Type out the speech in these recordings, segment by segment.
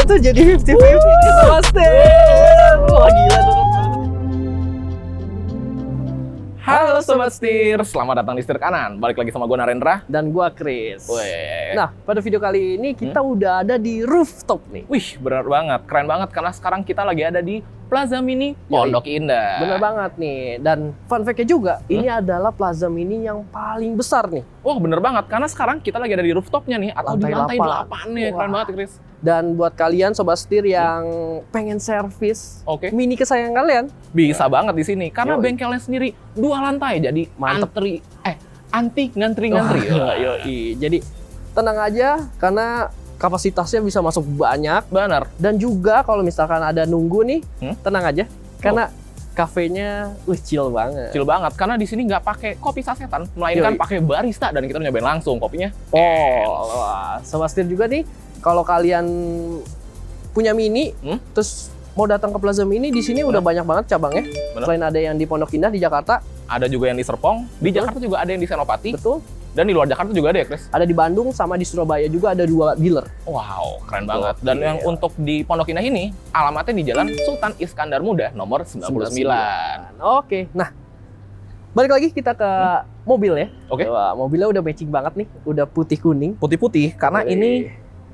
tuh jadi 50-50 Sobat Setir. Wah gila tuh. Halo Sobat Setir, selamat datang di Setir Kanan. Balik lagi sama gue Narendra. Dan gua Chris. Weh. Nah, pada video kali ini kita udah ada di rooftop nih. Wih, bener banget, keren banget karena sekarang kita lagi ada di Plaza Mini Pondok Indah. Bener banget nih. Dan fun fact-nya juga, ini adalah Plaza Mini yang paling besar nih. Wah, bener banget karena sekarang kita lagi ada di rooftopnya nih, atau di lantai 8 nih. Keren banget, Chris. Dan buat kalian Sobat Setir yang pengen servis Oke. Mini kesayangan kalian, Bisa banget di sini karena Yoi. bengkelnya sendiri 2 lantai, jadi Mantep. anti ngantri-ngantri. Yoi. Jadi tenang aja karena kapasitasnya bisa masuk banyak. Bener. Dan juga kalau misalkan ada nunggu nih, tenang aja karena Oh. kafenya chill banget. Chill banget karena di sini nggak pakai kopi sasetan, melainkan Yoi. pakai barista dan kita nyobain langsung kopinya. Wah, Sobat Setir juga nih, kalau kalian punya Mini, terus mau datang ke Plaza Mini, di sini udah banyak banget cabangnya. Bener. Selain ada yang di Pondok Indah di Jakarta, Ada juga yang di Serpong, di Betul. Jakarta juga ada yang di Senopati, betul. dan di luar Jakarta juga ada ya, Chris? Ada di Bandung sama di Surabaya juga ada 2 dealer. Wow, keren Betul. banget. Dan Iya. yang untuk di Pondok Indah ini, alamatnya di Jalan Sultan Iskandar Muda, nomor 99. Oke, nah balik lagi kita ke mobil ya. Oke. Wah, mobilnya udah matching banget nih, udah putih kuning. Putih-putih, karena Wih. ini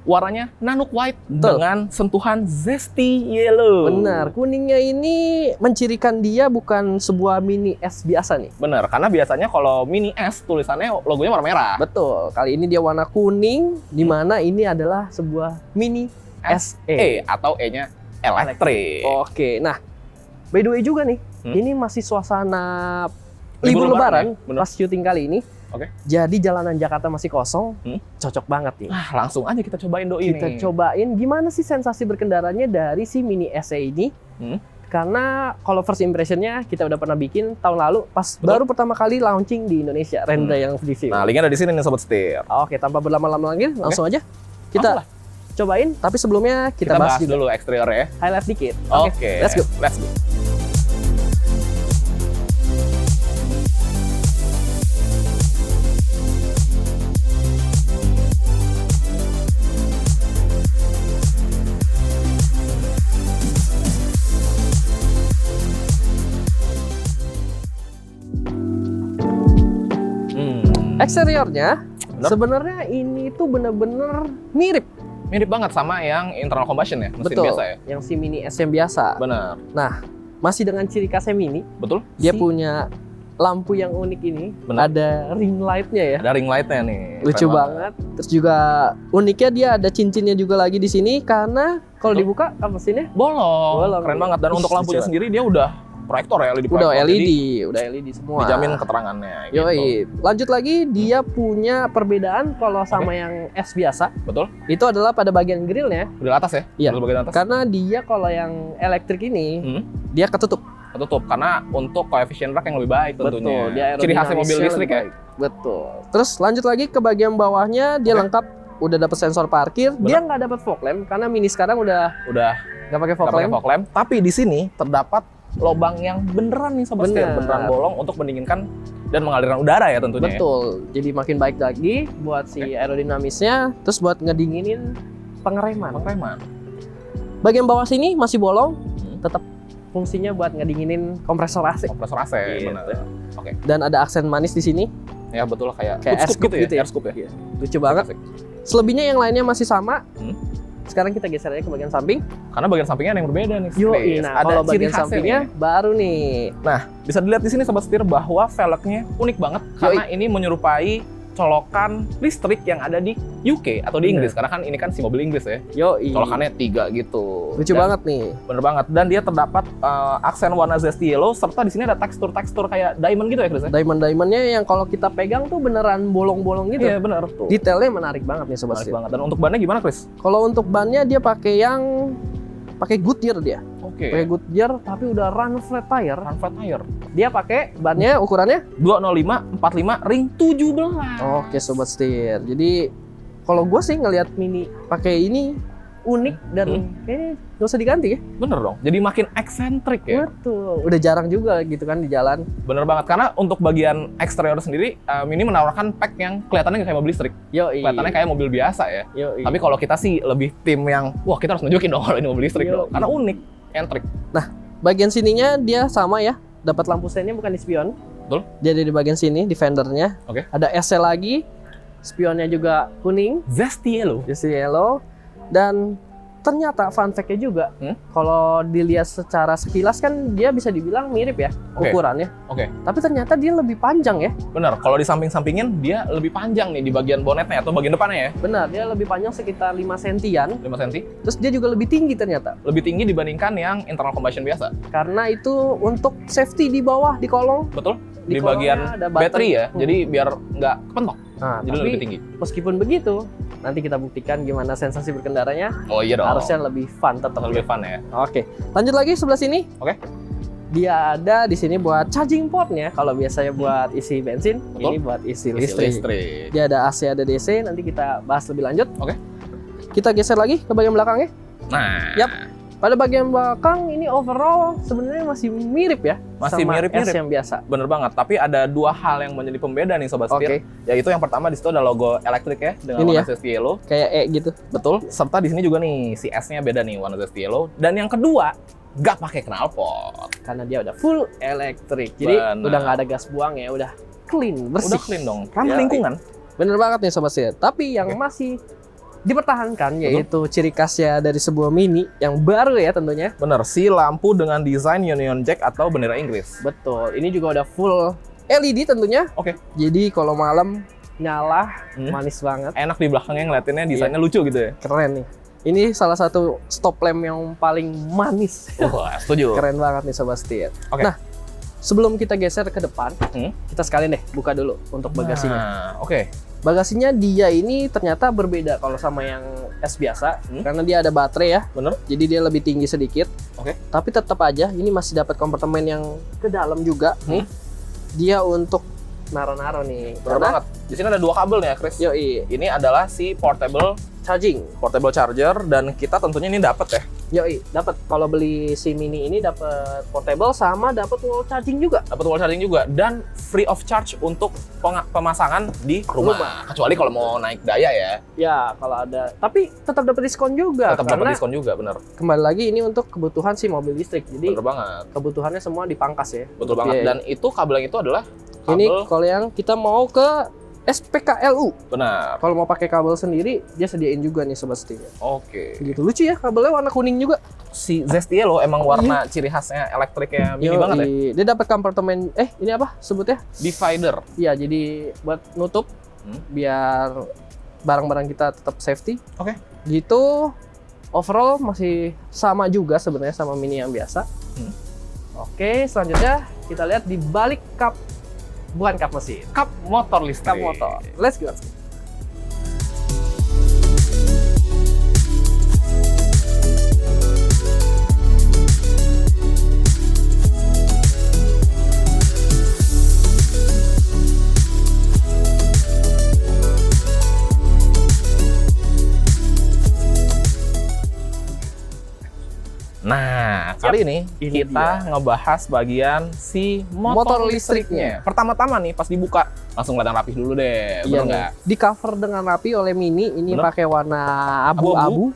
warnanya Nanook White Betul. dengan sentuhan zesty yellow. Benar, kuningnya ini mencirikan dia bukan sebuah Mini S biasa nih. Bener, karena biasanya kalau Mini S tulisannya logonya warna merah. Betul, kali ini dia warna kuning, di mana ini adalah sebuah Mini SE. Atau E-nya elektrik. Oke, nah by the way juga nih, ini masih suasana libur lebaran ya? Bener. pas syuting kali ini. Oke. Jadi jalanan Jakarta masih kosong, cocok banget nih. Ah, langsung aja kita cobain doi Kita nih. cobain gimana sih sensasi berkendaranya dari si Mini SE ini. Karena kalau first impressionnya kita udah pernah bikin tahun lalu pas baru pertama kali launching di Indonesia, Rendra yang review. Nah, linknya ada di sini nih Sobat Setir. Oke, tanpa berlama-lama lagi, langsung aja Langsung kita lah. cobain. Tapi sebelumnya kita bahas juga dulu eksterior ya. highlight dikit. Oke, let's go. Let's go. Eksteriornya Bener. sebenarnya ini tuh bener-bener mirip. Mirip banget sama yang internal combustion ya, mesin Betul. biasa ya. Yang si Mini S yang biasa. Benar. Nah, masih dengan ciri khasnya Mini, Betul? dia punya lampu yang unik ini. Bener. Ada ring light-nya ya. Ada ring light-nya nih. Lucu Keren banget. Terus juga uniknya dia ada cincinnya juga lagi di sini karena kalau Betul. dibuka apa mesinnya? Bolong. Bolong. Keren banget. Dan Ih, untuk lampunya lucu sendiri dia udah proyektor ya, LED Udah proyektor. LED, Jadi udah LED semua. dijamin keterangannya gitu. Yoi. Lanjut lagi, dia punya perbedaan kalau sama yang S biasa. Betul? Itu adalah pada bagian grillnya. Di atas ya? Iya. Di bagian atas. Karena dia kalau yang elektrik ini, dia ketutup. Ketutup karena untuk koefisien rak yang lebih baik tentunya. Betul. Dia Ciri khasnya mobil aerodinamisnya listrik lebih ya. baik. Betul. Terus lanjut lagi ke bagian bawahnya, dia Oke. lengkap. Udah dapat sensor parkir. Bener. Dia nggak dapat fog lamp karena Mini sekarang udah Udah nggak pakai fog nggak pakai lamp. fog lamp. Tapi di sini terdapat lubang yang beneran nih Sobat Setir. Bener. Beneran bolong untuk mendinginkan dan mengalirkan udara ya tentunya. ya. Betul. Jadi makin baik lagi buat si aerodinamisnya, terus buat ngedinginin pengereman. Pengereman. Bagian bawah sini masih bolong, tetap fungsinya buat ngedinginin kompresor AC. Kompresor AC, Gitu. benar. Oke. Dan ada aksen manis di sini, Ya betul kayak kayak food scoop gitu ya. Air scoop ya. Lucu banget. Asik. Selebihnya yang lainnya masih sama. Hmm. Sekarang kita geser aja ke bagian samping. Karena bagian sampingnya ada yang berbeda nih. Yoi, Chris. nah Ada kalau ciri bagian khasnya sampingnya nih. baru nih. Nah, bisa dilihat di sini Sobat Setir bahwa velgnya unik banget karena ini menyerupai colokan listrik yang ada di UK atau di Bener. Inggris. Karena kan ini kan si mobil Inggris ya. Yoi. Colokannya 3 gitu. Lucu Dan banget nih. Bener banget. Dan dia terdapat aksen warna zesty yellow serta di sini ada tekstur-tekstur kayak diamond gitu ya Chris ya? Diamond-diamondnya yang kalau kita pegang tuh beneran bolong-bolong gitu. Iya bener tuh. Detailnya menarik banget nih Sobat Menarik Setir. banget. Dan untuk bannya gimana Chris? Kalau untuk bannya dia pakai yang Goodyear dia. Oke. Pakai Goodyear tapi udah run flat tire. Run flat tire. Dia pakai bannya ukurannya 205 45 ring 17. Oke Sobat Setir. Jadi kalau gue sih ngelihat Mini pakai ini unik dan kayaknya nggak usah diganti ya. Bener dong. Jadi makin eksentrik ya. Betul. Udah jarang juga gitu kan di jalan. Bener banget. Karena untuk bagian eksterior sendiri, Mini menawarkan pack yang kelihatannya kayak mobil listrik. Kelihatannya kayak mobil biasa ya. Tapi kalau kita sih lebih tim yang, wah kita harus nunjukin dong kalau ini mobil listrik dong. Karena unik, entrik. Nah, bagian sininya dia sama ya. Dapat lampu sennya bukan di spion. Betul. Jadi di bagian sini, di fendernya. Oke. Ada SC lagi. Spionnya juga kuning. Zesty yellow. Zesty yellow. Dan ternyata fun fact-nya juga, kalau dilihat secara sekilas kan dia bisa dibilang mirip ya ukurannya. Tapi ternyata dia lebih panjang ya. Bener, kalau di samping-sampingin dia lebih panjang nih di bagian bonetnya atau bagian depannya ya. Benar, dia lebih panjang sekitar 5 sentian. 5 cm. Terus dia juga lebih tinggi ternyata. Lebih tinggi dibandingkan yang internal combustion biasa. Karena itu untuk safety di bawah, di kolong. Betul, di bagian battery ya, jadi biar nggak kepentok. Nah, jadi tapi lebih tinggi. Meskipun begitu, nanti kita buktikan gimana sensasi berkendaranya. Oh iya dong. Harusnya lebih fun tetap. Lebih fun ya. Oke, lanjut lagi sebelah sini. Oke. Dia ada di sini buat charging portnya. Kalau biasanya buat isi bensin, ini buat isi listrik. Dia ada AC, ada DC. Nanti kita bahas lebih lanjut. Oke. Kita geser lagi ke bagian belakangnya. Nah. Yap. Pada bagian belakang ini overall sebenarnya masih mirip ya. Masih sama mirip-mirip S yang biasa. Bener banget. Tapi ada dua hal yang menjadi pembeda nih Sobat Setir. Yaitu yang pertama di situ ada logo elektrik ya dengan warna Zesty Yellow. Kayak E gitu. Betul. Serta di sini juga nih si S-nya beda nih warna Zesty Yellow. Dan yang kedua nggak pakai knalpot. Karena dia udah full elektrik. Jadi udah nggak ada gas buang ya. Udah clean, bersih. Udah clean dong. Ramah lingkungan. Bener banget nih Sobat Setir. Tapi yang masih dipertahankan yaitu ciri khasnya dari sebuah Mini yang baru ya tentunya. Bener, si lampu dengan desain Union Jack atau bendera Inggris. Betul, ini juga udah full LED tentunya. Jadi kalau malam nyala, manis banget. Enak di belakangnya ngeliatinnya, desainnya lucu gitu ya. Keren nih. Ini salah satu stop lamp yang paling manis. Wah, setuju. Keren banget nih Sobat Setir. Nah, sebelum kita geser ke depan, kita sekalian deh buka dulu untuk bagasinya. Bagasinya dia ini ternyata berbeda kalau sama yang S biasa, karena dia ada baterai ya. Bener. Jadi dia lebih tinggi sedikit. Tapi tetap aja ini masih dapat kompartemen yang ke dalam juga. Dia untuk naro-naro nih. Bener banget. Di sini ada dua kabel nih ya, Chris. Yoi. Ini adalah si portable charger, dan kita tentunya ini dapat ya. Yoi, dapat. Kalau beli si Mini ini dapat portable sama dapat wall charging juga. Dapat wall charging juga dan free of charge untuk pemasangan di rumah. Kecuali kalau mau naik daya ya. Ya, kalau ada. Tapi tetap dapat diskon juga. Tetap dapat diskon juga, bener. Kembali lagi ini untuk kebutuhan si mobil listrik. Jadi bener banget. Kebutuhannya semua dipangkas ya. Betul banget. Dan itu kabel yang itu adalah kabel. Ini kalau yang kita mau ke SPKLU. Benar. Kalau mau pakai kabel sendiri, dia sediain juga nih Sobat Setir. Gitu. Lucu ya, kabelnya warna kuning juga. Si Zesty Yellow emang warna ciri khasnya elektriknya Mini banget ya. Dia dapat kompartemen, ini apa sebutnya? Divider. Iya, jadi buat nutup biar barang-barang kita tetap safety. Gitu. Overall masih sama juga sebenarnya sama Mini yang biasa. Selanjutnya kita lihat di balik kap. Bukan kap mesin. Kap motor listrik. Kap motor. Let's go. Nah, kali ini kita ngebahas bagian si motor listriknya. Pertama-tama nih pas dibuka langsung kelihatan rapih dulu deh, bener nggak? Di cover dengan rapi oleh Mini, ini pakai warna abu-abu.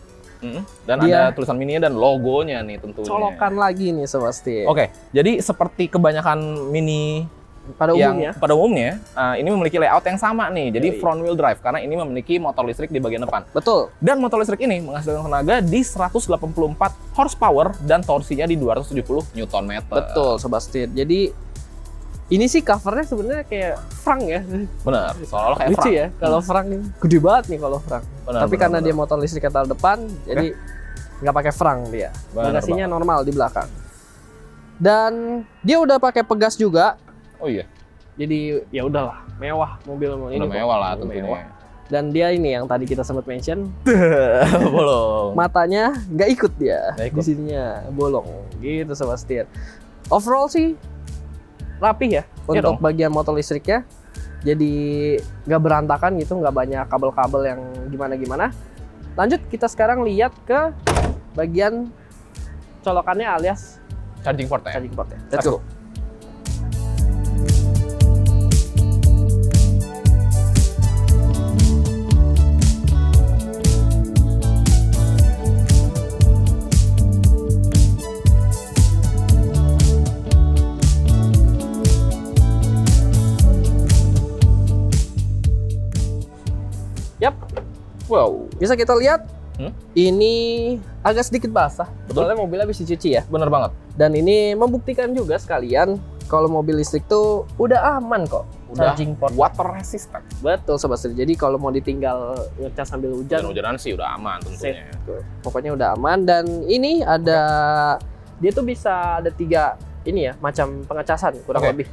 Dan ada tulisan Mini dan logonya nih tentunya. Colokan lagi nih Sobat Setir. Jadi seperti kebanyakan Mini pada umumnya, ini memiliki layout yang sama nih. Jadi front wheel drive karena ini memiliki motor listrik di bagian depan. Betul. Dan motor listrik ini menghasilkan tenaga di 184 horsepower dan torsinya di 270 Nm. Betul Sobat Setir. Jadi ini sih covernya sebenarnya kayak Frank ya. Bener. Soalnya kayak lucu ya. Kalau Frank gede banget nih kalau Frank. Tapi karena dia motor listrik taruh depan, jadi nggak pakai Frank dia. Bagasinya normal di belakang. Dan dia udah pakai pegas juga. Jadi ya udahlah, mewah mobil ini. Udah mewah lah tentunya. Dan dia ini yang tadi kita sempat mention. Bolong. Matanya nggak ikut dia. Di sininya bolong. Gitu Sobat Setir. Overall sih rapih ya untuk bagian motor listriknya. Jadi nggak berantakan gitu, nggak banyak kabel-kabel yang gimana-gimana. Lanjut kita sekarang lihat ke bagian colokannya alias charging portnya. Let's go. Yap. Wow. Bisa kita lihat ini agak sedikit basah. Betul. Soalnya mobilnya habis dicuci ya. Bener banget. Dan ini membuktikan juga sekalian kalau mobil listrik tuh udah aman kok. Udah Charging port. water resistant. Betul Sobat Setir. Jadi kalau mau ditinggal ngecas sambil hujan, Hujan-hujanan sih udah aman tentunya. pokoknya udah aman. Dan ini ada dia tuh bisa ada 3 ini ya macam pengecasan kurang lebih.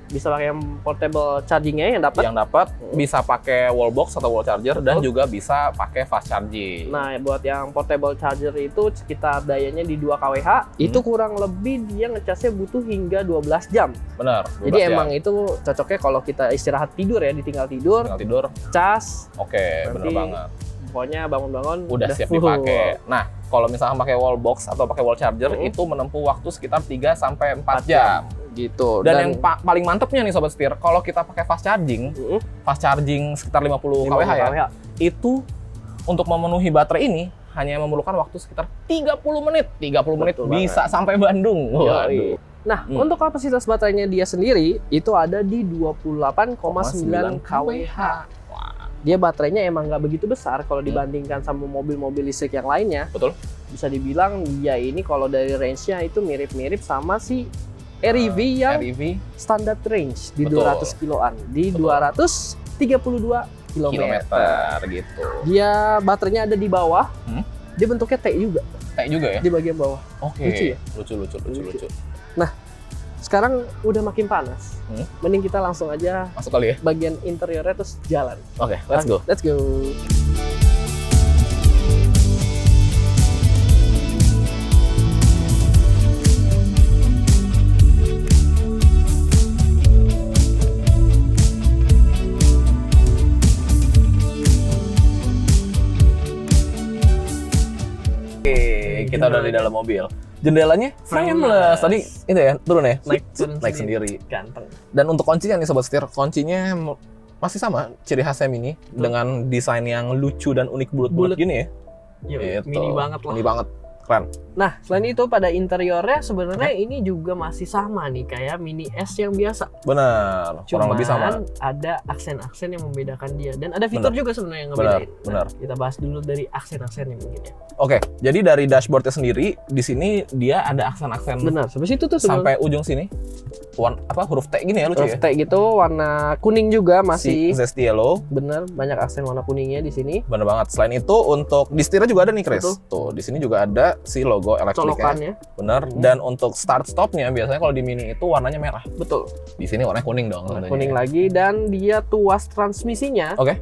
Bisa pakai yang portable chargingnya yang dapat bisa pakai wall box atau wall charger dan juga bisa pakai fast charging. Nah, buat yang portable charger itu sekitar dayanya di 2 kWh, itu kurang lebih dia ngecasnya butuh hingga 12 jam. Benar. Jadi emang itu cocoknya kalau kita istirahat tidur ya, ditinggal tidur, cas. Oke, bener banget. Pokoknya bangun-bangun udah siap dipakai. Nah, kalau misalnya pakai wall box atau pakai wall charger itu menempuh waktu sekitar 3 sampai 4 jam. Gitu. Dan yang paling mantepnya nih Sobat Setir, kalau kita pakai fast charging sekitar 50 kWh ya, itu untuk memenuhi baterai ini hanya memerlukan waktu sekitar 30 menit. 30 menit bisa sampai Bandung. Waduh. Nah, untuk kapasitas baterainya dia sendiri itu ada di 28,9 kWh. Dia baterainya emang nggak begitu besar kalau dibandingkan sama mobil-mobil listrik yang lainnya. Betul. Bisa dibilang dia ini kalau dari range-nya itu mirip-mirip sama si REV yang standar range di 200 kiloan, di 232 kilometer gitu. Dia baterainya ada di bawah. Dia bentuknya T juga. T juga ya? Di bagian bawah. Oke. Lucu ya? Lucu. Nah, sekarang udah makin panas. Mending kita langsung aja masuk kali ya. Bagian interiornya terus jalan. Oke, let's go. Let's go. Kita udah di dalam mobil. Jendelanya frameless. Tadi itu ya, turun ya? Naik sendiri. Ganteng. Dan untuk kuncinya nih Sobat Setir, kuncinya masih sama ciri khasnya Mini dengan desain yang lucu dan unik bulat-bulat gini ya. Mini banget lah. Mini banget. Keren. Nah, selain itu pada interiornya sebenarnya ini juga masih sama nih kayak Mini S yang biasa. Benar. Kurang lebih sama. Ada aksen-aksen yang membedakan dia dan ada fitur juga sebenarnya yang ngebedain. Benar. Kita bahas dulu dari aksen-aksennya mungkin ya. Oke, jadi dari dashboardnya sendiri di sini dia ada aksen-aksen. Benar. Sampai situ tuh sampai ujung sini. Huruf T gini ya lucu ya. Huruf T gitu, warna kuning juga masih. Zesty yellow. Bener, banyak aksen warna kuningnya di sini. Bener banget. Selain itu untuk di setirnya juga ada nih, Chris. Tuh, di sini juga ada si logo elektriknya. Bener. Dan untuk start stopnya biasanya kalau di Mini itu warnanya merah. Betul. Di sini warnanya kuning dong. Kuning lagi dan dia tuas transmisinya. Oke.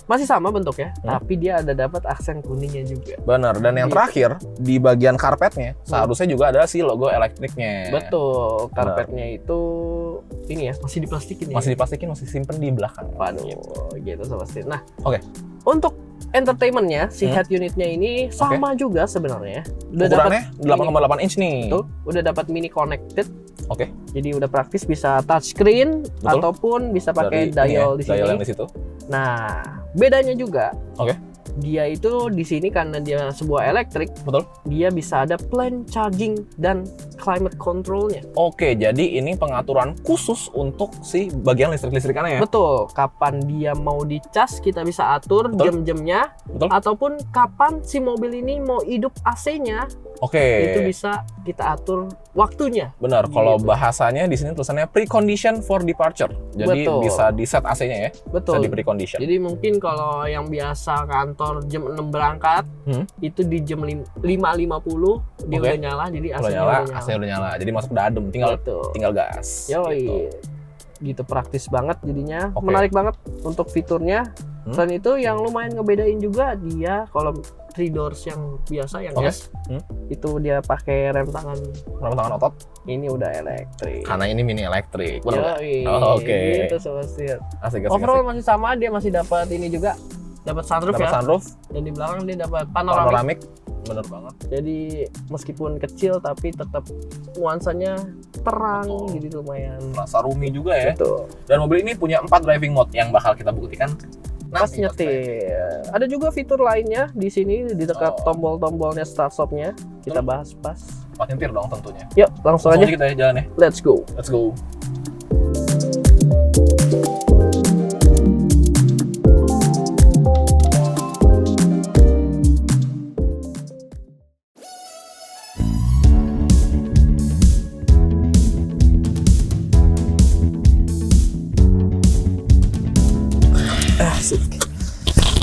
Masih sama bentuknya, tapi dia ada dapat aksen kuningnya juga. Bener. Dan yang terakhir di bagian karpetnya seharusnya juga ada si logo elektriknya. Betul. Karpetnya itu ini ya masih diplastikin ya. Masih diplastikin, masih simpen di belakang. Waduh, gitu sama sih. Nah, oke. Untuk entertainmentnya si head unitnya ini sama juga sebenarnya. Udah ukurannya 8,8 inch nih. Betul. Udah dapat mini connected. Oke. Jadi udah praktis bisa touchscreen ataupun bisa pakai dial di sini. Dial yang di situ. Nah, bedanya juga. Oke. Dia itu di sini karena dia sebuah elektrik. Betul. Dia bisa ada plan charging dan climate controlnya. Oke, jadi ini pengaturan khusus untuk si bagian listrik-listrikannya ya? Betul. Kapan dia mau dicas kita bisa atur jam-jamnya. Betul. Ataupun kapan si mobil ini mau hidup AC-nya. Oke. Itu bisa kita atur waktunya. Benar. Kalau bahasanya di sini tulisannya precondition for departure. Jadi bisa di set AC-nya ya. Betul. Bisa di precondition. Jadi mungkin kalau yang biasa kantor jam 6 berangkat, itu di jam 5.50 dia udah nyala. Jadi AC-nya udah nyala. Jadi masuk udah adem, tinggal gas. Yoi. Gitu praktis banget jadinya. Menarik banget untuk fiturnya. Selain itu yang lumayan ngebedain juga dia kalau 3 doors yang biasa yang S itu dia pakai rem tangan otot. Ini udah elektrik. Karena ini Mini elektrik. Oke. Gitu Asik. Overall masih sama, dia masih dapat ini juga Dapat sunroof dapat ya. sunroof. Dan di belakang dia dapat panoramik. Bener banget. Jadi meskipun kecil tapi tetap nuansanya terang. Betul. Jadi lumayan. Rasa roomy juga ya. Betul. Dan mobil ini punya 4 driving mode yang bakal kita buktikan Pas nyetir. Ada juga fitur lainnya di sini di dekat tombol-tombolnya start stopnya. Kita bahas pas. Pas nyetir dong tentunya. Yuk, langsung aja kita jalan ya. Let's go. Let's go.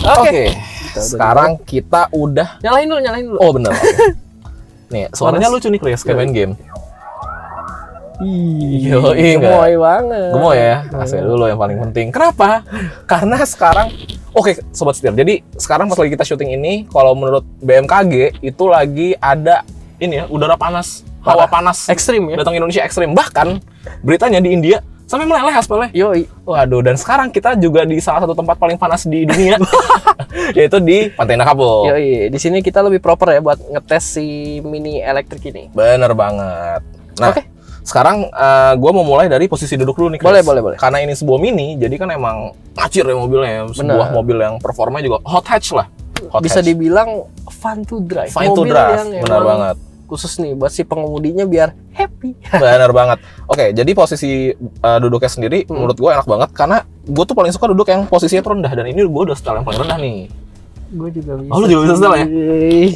Oke. Sekarang kita udah Nyalain dulu. Oh bener. Okay. Nih, suaranya lucu nih Chris, kayak main game. Gemoy banget. Gemoy ya. AC dulu yang paling penting. Kenapa? Karena sekarang sobat setir. Jadi sekarang pas lagi kita syuting ini, kalau menurut BMKG itu lagi ada ini ya, udara panas, hawa panas ekstrim ya. Datang Indonesia ekstrim. Bahkan beritanya di India sampai meleleh aspalnya. Yoi. Waduh, dan sekarang kita juga di salah satu tempat paling panas di dunia, yaitu di Pantai Nakapul. Yoi, di sini kita lebih proper ya buat ngetes si mini elektrik ini. Bener banget. Nah, sekarang gue mau mulai dari posisi duduk dulu nih, Chris. Boleh. Karena ini sebuah mini, jadi kan emang ngacir ya mobilnya. Sebuah mobil yang performanya juga hot hatch lah. Bisa dibilang fun to drive. Fun to drive, benar banget. Khusus nih buat si pengemudinya biar happy. Benar banget. Oke, jadi posisi duduknya sendiri menurut gue enak banget karena gue tuh paling suka duduk yang posisinya tuh rendah, dan ini gue udah setel yang paling rendah nih. Gue juga bisa. Oh, lu juga bisa setel ya?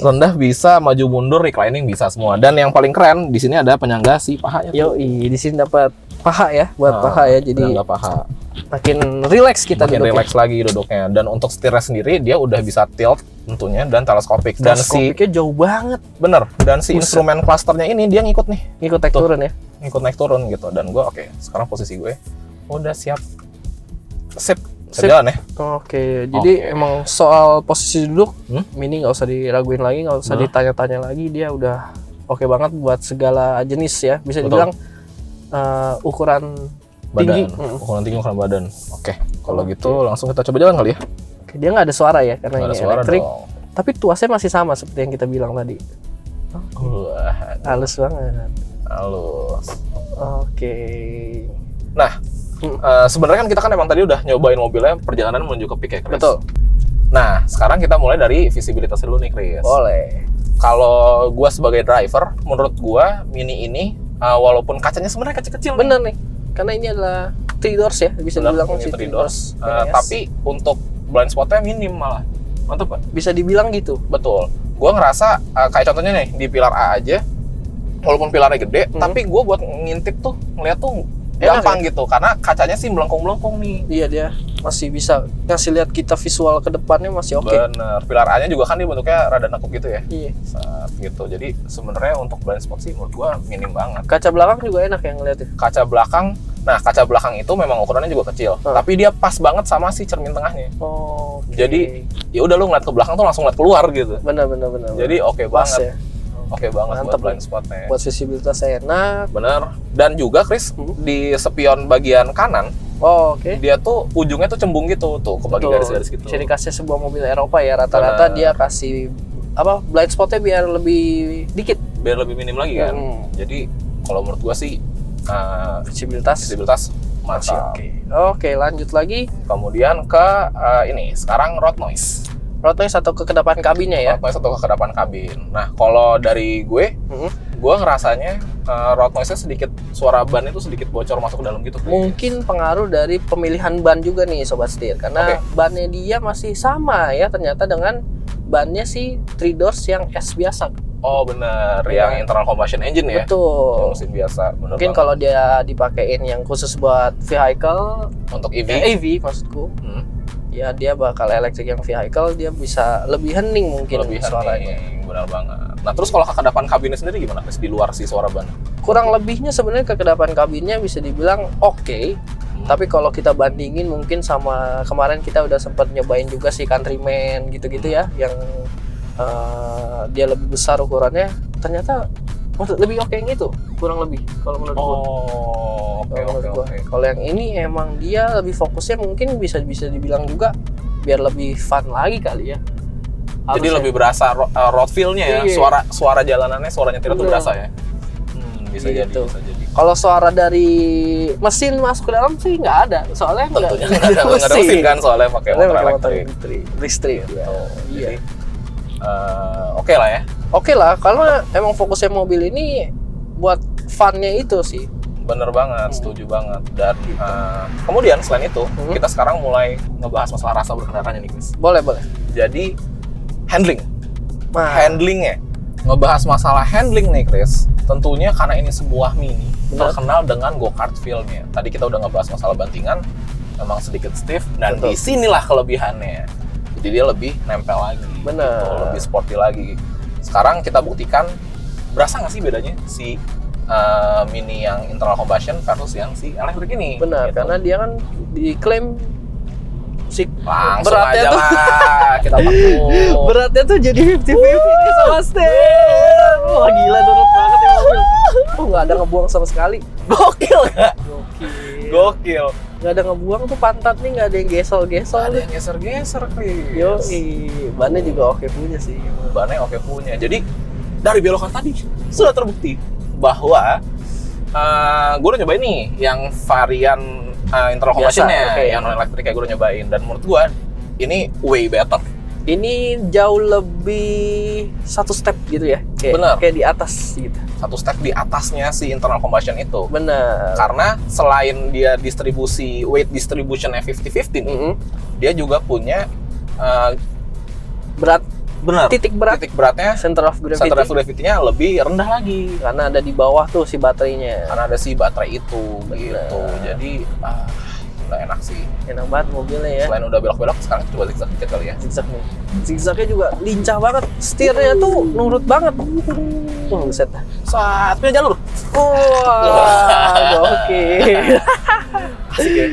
Rendah bisa, maju mundur, reclining bisa semua. Dan yang paling keren di sini ada penyangga si pahanya. Yoi, di sini dapat paha ya, buat paha ya. Jadi paha. Makin relax kita duduknya. Relax lagi duduknya. Dan untuk setirnya sendiri dia udah bisa tilt tentunya dan teleskopik. Dan teleskopiknya jauh banget. Bener. Dan si instrumen clusternya ini dia ngikut nih. Ngikut naik turun ya. Ngikut naik turun gitu. Dan gue sekarang posisi gue udah siap. Sip. Jalan ya. Jadi emang soal posisi duduk mini nggak usah diraguin lagi, nggak usah ditanya-tanya lagi, dia udah oke banget buat segala jenis ya. Bisa dibilang ukuran badan, ukuran badan. Kalau gitu langsung kita coba jalan kali ya. Dia nggak ada suara ya karena ini elektrik. Dong. Tapi tuasnya masih sama seperti yang kita bilang tadi. Halus banget. Halus. Nah, sebenarnya kan kita emang tadi udah nyobain mobilnya perjalanan menuju ke peak ya, Chris? Betul. Nah, sekarang kita mulai dari visibilitas dulu nih, Chris. Boleh. Kalau gua sebagai driver, menurut gua mini ini walaupun kacanya sebenarnya kecil-kecil. Bener nih. Karena ini adalah 3 doors ya, bisa dibilang ini 3 doors. Tapi untuk blind spotnya minim malah. Mantap, Pak. Bisa dibilang gitu. Betul. Gua ngerasa kayak contohnya nih di pilar A aja, walaupun pilarnya gede, tapi gua buat ngintip tuh, ngeliat tuh gampang gitu, karena kacanya sih melengkung-melengkung nih. Iya, dia masih bisa ngasih lihat kita visual ke depannya masih oke. Bener. Pilar A-nya juga kan dia bentuknya rada nekuk gitu ya. Iya. Gitu. Jadi sebenarnya untuk blind spot sih menurut gua minim banget. Kaca belakang juga enak ya ngeliatnya. Kaca belakang itu memang ukurannya juga kecil, tapi dia pas banget sama si cermin tengahnya. Jadi ya udah lu ngeliat ke belakang tuh langsung ngeliat keluar gitu. Bener. Jadi oke banget. Ya. Oke banget. Mantap, buat blind spotnya. Buat visibilitasnya enak. Bener. Dan juga Chris, di spion bagian kanan, dia tuh ujungnya tuh cembung gitu, tuh kebagi garis-garis gitu. Ciri khasnya sebuah mobil Eropa ya, rata-rata dia kasih blind spotnya biar lebih dikit. Biar lebih minim lagi kan. Jadi kalau menurut gua sih visibilitas mantap. Oke, lanjut lagi. Kemudian ke ini, sekarang road noise atau kekedapan kabinnya ya. Road noise atau kekedapan kabin. Nah, kalau dari gue ngerasanya road noise-nya sedikit, suara ban itu sedikit bocor masuk ke dalam gitu. Mungkin pengaruh dari pemilihan ban juga nih Sobat Setir, karena bannya dia masih sama ya ternyata dengan bannya si 3 doors yang S biasa. Oh benar, yang internal combustion engine ya. Betul. Mesin biasa. Bener mungkin kalau dia dipakein yang khusus buat vehicle untuk EV, EV maksudku. Ya dia bakal elektrik yang vehicle, dia bisa lebih hening mungkin suaranya. Benar banget. Nah terus kalau kekedapan kabinnya sendiri gimana Mas di luar si suara ban? Kurang lebihnya sebenarnya kekedapan kabinnya bisa dibilang oke. Tapi kalau kita bandingin mungkin sama kemarin kita udah sempat nyobain juga si Countryman gitu-gitu ya, yang dia lebih besar ukurannya, ternyata lebih oke yang itu, kurang lebih kalau menurut gua. Oke. Kalau yang ini emang dia lebih fokusnya mungkin bisa dibilang juga biar lebih fun lagi kali ya. Jadi lebih berasa road feel-nya ya, suara jalanannya, suara nyetir tuh berasa ya. Bisa gitu. Bisa jadi. Kalau suara dari mesin masuk ke dalam sih nggak ada, soalnya tentunya nggak ada mesin kan, soalnya pakai motor listrik. Gitu. Iya. Oke lah ya. Oke lah, karena emang fokusnya mobil ini buat fun-nya itu sih. Bener banget, setuju banget. Dan kemudian selain itu, kita sekarang mulai ngebahas masalah rasa berkendaranya nih, Chris. Boleh. Jadi handlingnya, ngebahas masalah handling nih, Chris. Tentunya karena ini sebuah mini, terkenal dengan go-kart feel-nya. Tadi kita udah ngebahas masalah bantingan, memang sedikit stiff, dan disinilah kelebihannya. Jadi dia lebih nempel lagi, gitu, lebih sporty lagi. Sekarang kita buktikan, berasa nggak sih bedanya si mini yang internal combustion versus yang si elektrik ini? Benar, gitu. Karena dia kan diklaim si langsung beratnya aja tuh lah, kita pakai beratnya tuh jadi 50-50 sama Stan. Wah gila, nurut banget ya mobil. Nggak ada ngebuang sama sekali. Gokil nggak? Gokil. Nggak ada ngebuang tuh pantat nih, nggak ada yang gesol-gesol. Nggak ada yang geser-geser, Chris. Yoi, bannya juga oke punya sih. Bannya oke punya. Jadi dari belokan tadi sudah terbukti bahwa gue udah nyobain nih yang varian internal combustion-nya, yang non elektrik kayak gue udah nyobain, dan menurut gue ini way better. Ini jauh lebih satu step gitu ya, kayak di atas gitu. Satu step di atasnya si internal combustion itu. Benar. Karena selain dia weight distribution-nya 50-50 nih, dia juga punya titik beratnya, center of gravity-nya lebih rendah lagi. Karena ada di bawah tuh si baterainya. Karena ada si baterai itu, gitu. Jadi udah enak sih. Enak banget mobilnya ya. Selain udah belok-belok, sekarang coba zigzag dikit kali ya. Zigzag nih. Zigzagnya juga lincah banget. Setirnya tuh nurut banget. Wah, buset. Saat punya jalur. Wah, oke. Asik ya.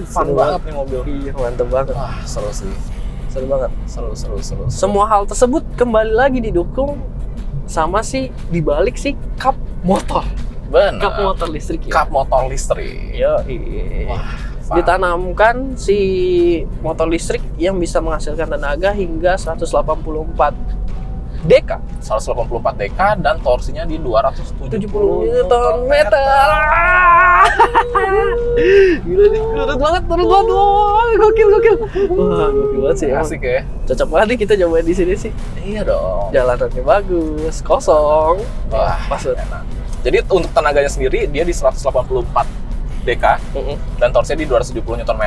Fun banget nih mobil. Iya, mantep banget. Wah, seru sih. Seru banget. Seru. Semua hal tersebut kembali lagi didukung sama di balik si kap motor. Benar. Kap motor listrik ya. Kap motor listrik. Wah, ditanamkan si motor listrik yang bisa menghasilkan tenaga hingga 184 dk. 184 dk dan torsinya di 270 Nm. Gila nih, nurut banget. Wah, gokil. Wah, gokil banget sih. Asik ya. Cocok banget nih kita cobain di sini sih. Iya dong. Jalanannya bagus, kosong. Wah, pas enak. Jadi untuk tenaganya sendiri dia di 184 dk dan torsinya di 270 Nm.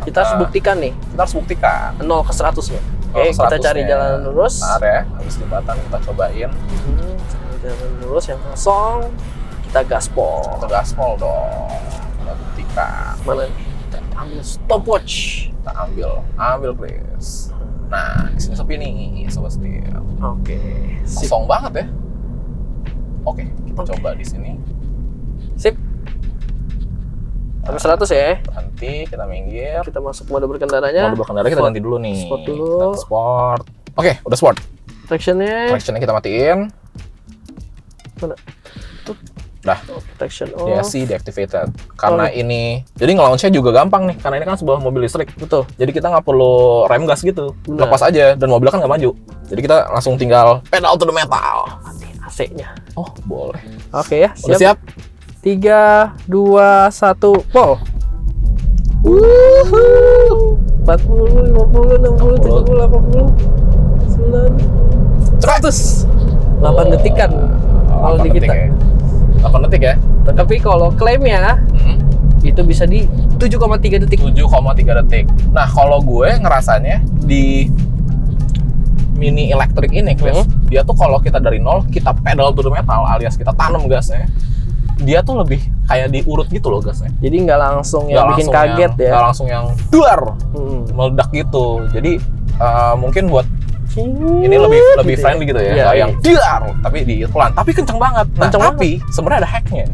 Kita harus buktikan nih. Kita harus buktikan 0 ke 100-nya. Oke, kita cari jalan lurus. Bentar ya, habis jembatan kita cobain. Jalan lurus yang kosong. Kita gaspol. Kita gaspol dong. Kita buktikan. Mana? Kita ambil stopwatch. Kita ambil please. Nah, di sini sepi nih, sobat setir. Oke. Kosong banget ya. Oke, kita coba di sini. Sip. Sampai 100 ya. Berhenti, kita minggir. Kita masuk mode berkendaranya. Mode berkendara kita ganti dulu nih. Sport dulu. Kita sport. Oke, udah sport. Tractionnya kita matiin. Mana? Dah. Traction off. Ya sih deactivated. Karena ini, jadi nge-launch-nya juga gampang nih. Karena ini kan sebuah mobil listrik. Betul. Jadi kita nggak perlu rem gas gitu. Lepas aja dan mobilnya kan nggak maju. Jadi kita langsung tinggal pedal to the metal. AC-nya. Oh, boleh. Oke ya, Udah siap? 3, 2, 1, pol. 40, 50, 60, 70, 80, 9, 100. 8 detikan kalau di kita. 8 detik ya. Tapi kalau klaimnya itu bisa di 7,3 detik. 7,3 detik. Nah, kalau gue ngerasanya di mini elektrik ini, Chris, dia tuh kalau kita dari nol, kita pedal to the metal alias kita tanam gasnya, dia tuh lebih kayak diurut gitu loh gasnya. Jadi nggak langsung yang bikin kaget ya. Nggak langsung yang duar, meledak gitu. Jadi mungkin buat ini lebih friendly gitu ya, nggak yang duar, tapi di pelan, tapi kenceng banget. Nah, tapi sebenarnya ada hacknya.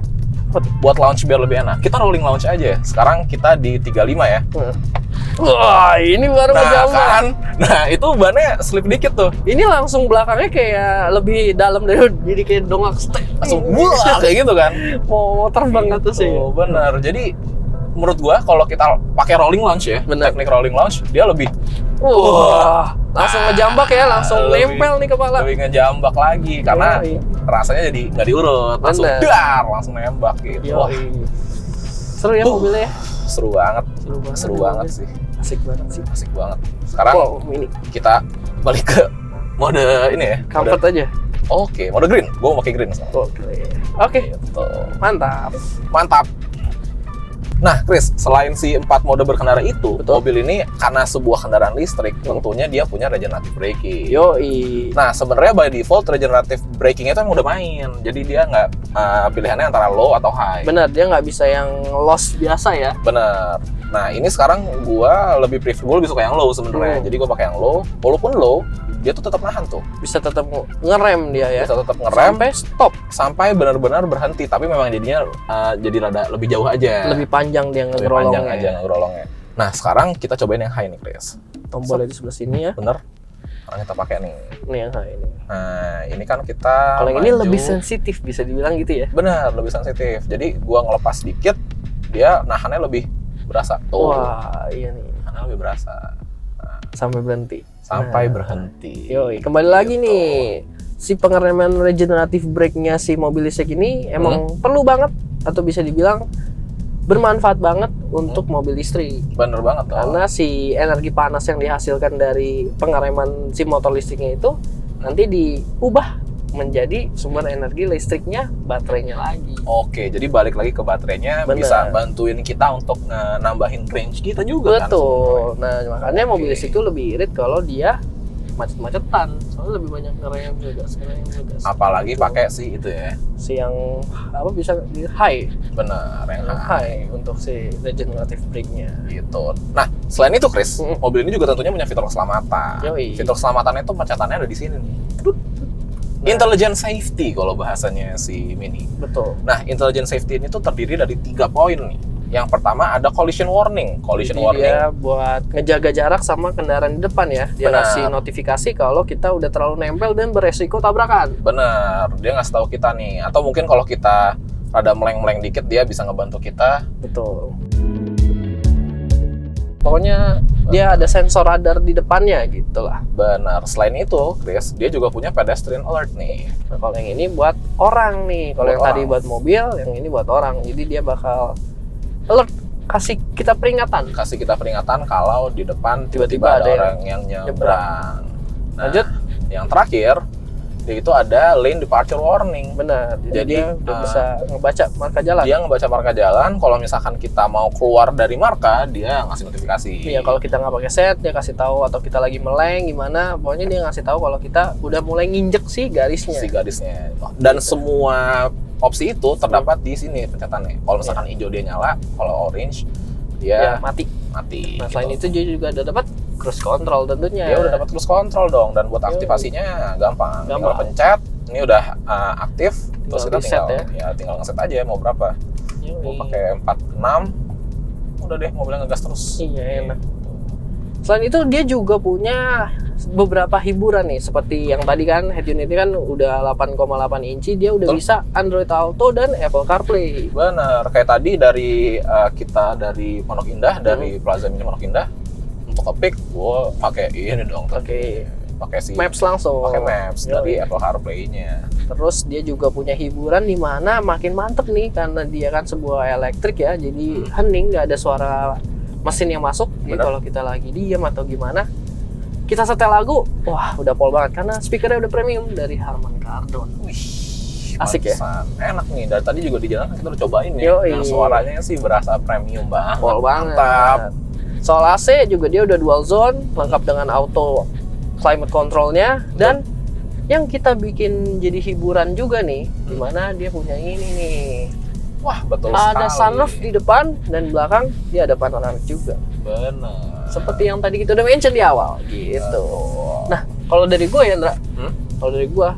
Buat launch biar lebih enak, kita rolling launch aja. Sekarang kita di 35 ya. Wah, ini baru kan? Nah, itu bannya slip dikit tuh. Ini langsung belakangnya kayak lebih dalam dari jadi kayak dongak langsung wah kayak gitu kan. Mau terbang ke atas ya. Bener. Jadi menurut gua kalau kita pakai rolling launch ya, teknik rolling launch, dia lebih Wah, langsung ngejambak ya, langsung nempel nih kepala. Lebih ngejambak lagi karena rasanya jadi nggak diurut, langsung dar, langsung nembak gitu. Wah. Seru ya mobilnya. Seru banget. Seru banget sih. Asik banget sih. Asik banget. Sekarang ini kita balik ke mode ini ya. Comfort aja. Oke, mode green. Gue mau pakai green sekarang. Oke. Gitu. Mantap. Nah, Chris, selain si 4 mode berkendara itu, mobil ini karena sebuah kendaraan listrik, tentunya dia punya regenerative braking. Yoi. Nah, sebenarnya by default regenerative braking itu emang udah main. Jadi dia nggak pilihannya antara low atau high. Bener, dia nggak bisa yang loss biasa ya. Bener. Nah, ini sekarang gua lebih suka yang low sebenarnya. Jadi gua pakai yang low. Walaupun low, dia tuh tetap nahan tuh. Bisa tetap ngerem dia ya. Bisa tetap ngerem sampai stop. Sampai benar-benar berhenti. Tapi memang jadinya jadi rada lebih jauh aja. Lebih panjang dia lebih panjang aja ngerolongnya. Nah, sekarang kita cobain yang high nih, Chris. Tombolnya di sebelah sini ya. Bener. Sekarang kita pakai nih. Ini yang high ini. Nah, ini kan kita kalau yang ini lebih sensitif bisa dibilang gitu ya. Bener, lebih sensitif. Jadi gua ngelepas dikit, dia nahannya lebih berasa. Tuh. Wah, iya nih. Nahannya lebih berasa. Nah, sampai berhenti. Berhenti. Yoi, kembali lagi nih. Si pengereman regenerative brake-nya si mobil listrik ini emang perlu banget atau bisa dibilang bermanfaat banget untuk mobil listrik. Bener banget. Karena si energi panas yang dihasilkan dari pengereman si motor listriknya itu nanti diubah menjadi sumber energi listriknya baterainya lagi. Oke, jadi balik lagi ke baterainya. Bener. Bisa bantuin kita untuk nambahin range kita juga. Betul. Kan, nah, makanya mobil listrik itu lebih irit kalau dia macet-macetan. Soalnya lebih banyak ngerem juga. Apalagi pakai si itu ya. Si yang apa bisa di high. Bener, yang high untuk si regenerative brake-nya. Gitu. Nah, selain itu Chris, mobil ini juga tentunya punya fitur keselamatan. Yoi. Fitur keselamatannya itu macetannya ada di sini nih. Intelligent safety kalau bahasanya si Mini. Betul. Nah, intelligent safety ini tuh terdiri dari 3 poin nih. Yang pertama ada collision warning. Collision warning dia buat ngejaga jarak sama kendaraan di depan ya. Dia ngasih notifikasi kalau kita udah terlalu nempel dan beresiko tabrakan. Bener, dia ngasih tahu kita nih. Atau mungkin kalau kita rada meleng-meleng dikit, dia bisa ngebantu kita. Betul. Pokoknya dia ada sensor radar di depannya gitu lah. Benar. Selain itu, Chris, dia juga punya pedestrian alert nih. Nah, kalau yang ini buat orang nih. Kalau yang tadi buat mobil, yang ini buat orang. Jadi dia bakal alert, kasih kita peringatan. Kasih kita peringatan kalau di depan tiba-tiba ada orang yang nyebrang. Nah, lanjut. Yang terakhir, dia itu ada lane departure warning. Benar. Jadi dia udah bisa ngebaca marka jalan. Dia ngebaca marka jalan. Kalau misalkan kita mau keluar dari marka, dia ngasih notifikasi. Iya, kalau kita nggak pakai set, dia kasih tahu. Atau kita lagi meleng gimana, pokoknya dia ngasih tahu kalau kita udah mulai nginjek si garisnya. Dan semua opsi itu terdapat di sini pencetannya. Kalau misalkan hijau dia nyala, kalau orange dia mati. Nah, selain itu dia juga ada dapat cruise control tentunya. Ya udah dapat cruise control dong, dan buat aktivasinya gampang. Tinggal pencet, ini udah aktif, terus kita tinggal ngeset aja mau berapa. Mau pakai 46, udah deh mobilnya ngegas terus. Iya, enak. Selain itu dia juga punya beberapa hiburan nih, seperti yang tadi kan head unitnya kan udah 8,8 inci, dia udah bisa Android Auto dan Apple CarPlay. Bener, kayak tadi dari kita dari Pondok Indah, dari Plaza Mini Pondok Indah, untuk ke-pick, gua pakai ini dong, pakai si Maps langsung. Pakai Maps dari Apple CarPlay-nya. Terus dia juga punya hiburan di mana makin mantep nih, karena dia kan sebuah elektrik ya, jadi hening, nggak ada suara mesin yang masuk. Jadi kalau kita lagi diam atau gimana, kita setel lagu, wah udah pol banget karena speakernya udah premium dari Harman Kardon. Wih, asik ya. Enak nih. Dari tadi juga di jalan kita udah cobain ya. Yang suaranya sih berasa premium banget. Pol banget. Mantap. Soal AC juga dia udah dual zone, lengkap dengan auto climate controlnya, dan yang kita bikin jadi hiburan juga nih, dimana dia punya ini nih. Wah, betul ada sekali. sunroof di depan dan belakang dia ada panoramik juga. Benar. Seperti yang tadi kita udah mention di awal gitu. Nah, kalau dari gue ya, Ndra, kalau dari gue,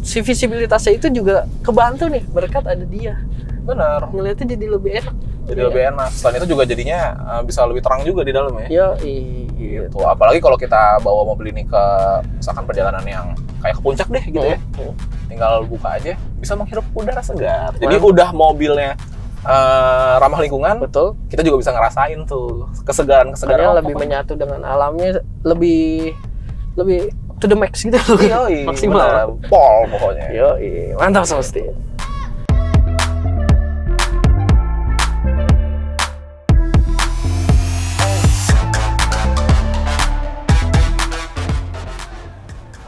si visibilitasnya itu juga kebantu nih berkat ada dia. Benar. Ngeliatnya jadi lebih enak. Jadi lebih enak. Selain itu juga jadinya bisa lebih terang juga di dalam ya. Gitu. Apalagi kalau kita bawa mobil ini ke misalkan perjalanan yang kayak ke puncak deh gitu ya. Tinggal buka aja, bisa menghirup udara segar. Jadi udah mobilnya ramah lingkungan. Betul. Kita juga bisa ngerasain tuh kesegaran lebih menyatu dengan alamnya, lebih to the max gitu. Yoi, maksimal. Pol pokoknya. Yoi, mantap Sosti.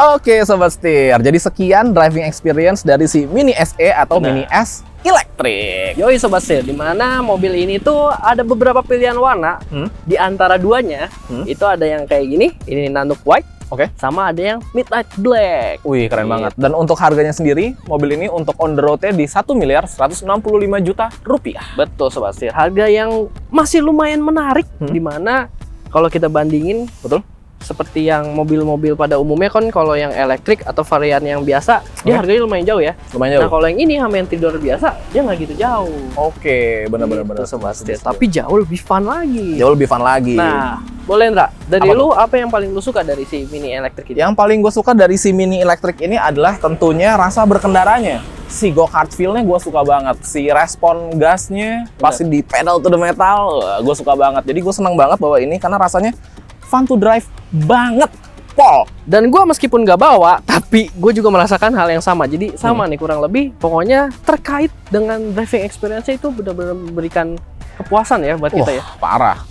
Oke Sobat Setir, jadi sekian driving experience dari si Mini SE atau Mini S elektrik. Yoi Sobat Setir, di mana mobil ini tuh ada beberapa pilihan warna. Di antara duanya, itu ada yang kayak gini, ini Nanook White. Oke. Sama ada yang Midnight Black. Wih, keren banget. Dan untuk harganya sendiri, mobil ini untuk on the road-nya di 1.165 juta rupiah. Betul Sobat Setir, harga yang masih lumayan menarik, di mana kalau kita bandingin, betul, seperti yang mobil-mobil pada umumnya kan, kalau yang elektrik atau varian yang biasa, dia harganya lumayan jauh ya. Lumayan jauh. Nah kalau yang ini sama yang tidur biasa, dia nggak gitu jauh. Oke, benar-benar. Sobat Setir. Tapi jauh lebih fun lagi. Jauh lebih fun lagi. Nah, boleh Ndra, dari lu apa yang paling lu suka dari si Mini elektrik ini? Yang paling gue suka dari si Mini elektrik ini adalah tentunya rasa berkendaranya. Si go-kart feel-nya gue suka banget. Si respon gasnya, pasti di pedal to the metal, gue suka banget. Jadi gue senang banget bawa ini karena rasanya fun to drive banget. Pol. Dan gue meskipun gak bawa, tapi gue juga merasakan hal yang sama. Jadi sama nih kurang lebih. Pokoknya terkait dengan driving experience itu benar-benar memberikan kepuasan ya buat kita ya. Parah.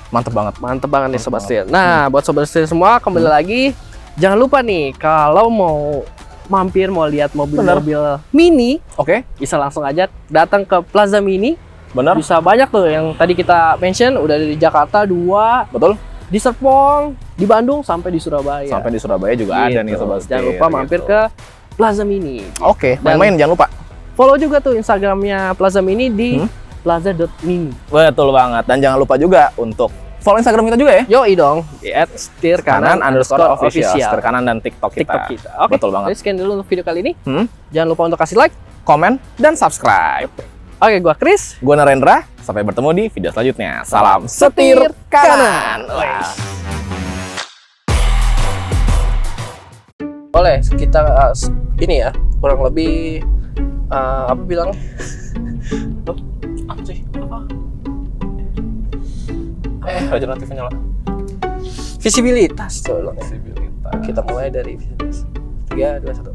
Mantep banget. Mantep banget nih Sobat Setir. Nah buat Sobat Setir semua, kembali lagi. Jangan lupa nih, kalau mau mampir, mau lihat mobil-mobil Mini, bisa langsung aja datang ke Plaza Mini. Bener. Bisa banyak tuh yang tadi kita mention, udah di Jakarta 2. Betul. Di Serpong, di Bandung, sampai di Surabaya. Sampai di Surabaya juga ada nih Sobat Setir. Jangan lupa mampir ke Plaza Mini. Oke, main-main jangan lupa. Follow juga tuh Instagramnya Plaza Mini di plaza.mini. Betul banget. Dan jangan lupa juga untuk follow Instagram kita juga ya. Yoi dong, di @setirkanan_official. Setir kanan dan TikTok kita. Oke, betul banget. Jadi sekian dulu untuk video kali ini. Jangan lupa untuk kasih like, komen, dan subscribe. Oke, gua Chris. Gua Narendra. Sampai bertemu di video selanjutnya. Salam Setir Kanan. Boleh kita ini ya, kurang lebih apa bilang? Apa sih? Raja notif nyala. Visibilitas tuh. Visibilitas. Kita mulai dari visibilitas. 3, 2, 1.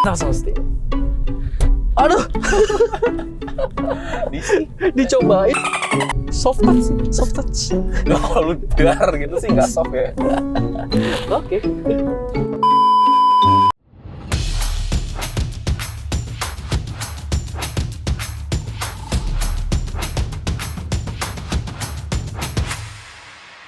Langsung mesti. Aduh. Dicobain. Soft touch. Kalau lu dar gitu sih nggak soft ya. Oke.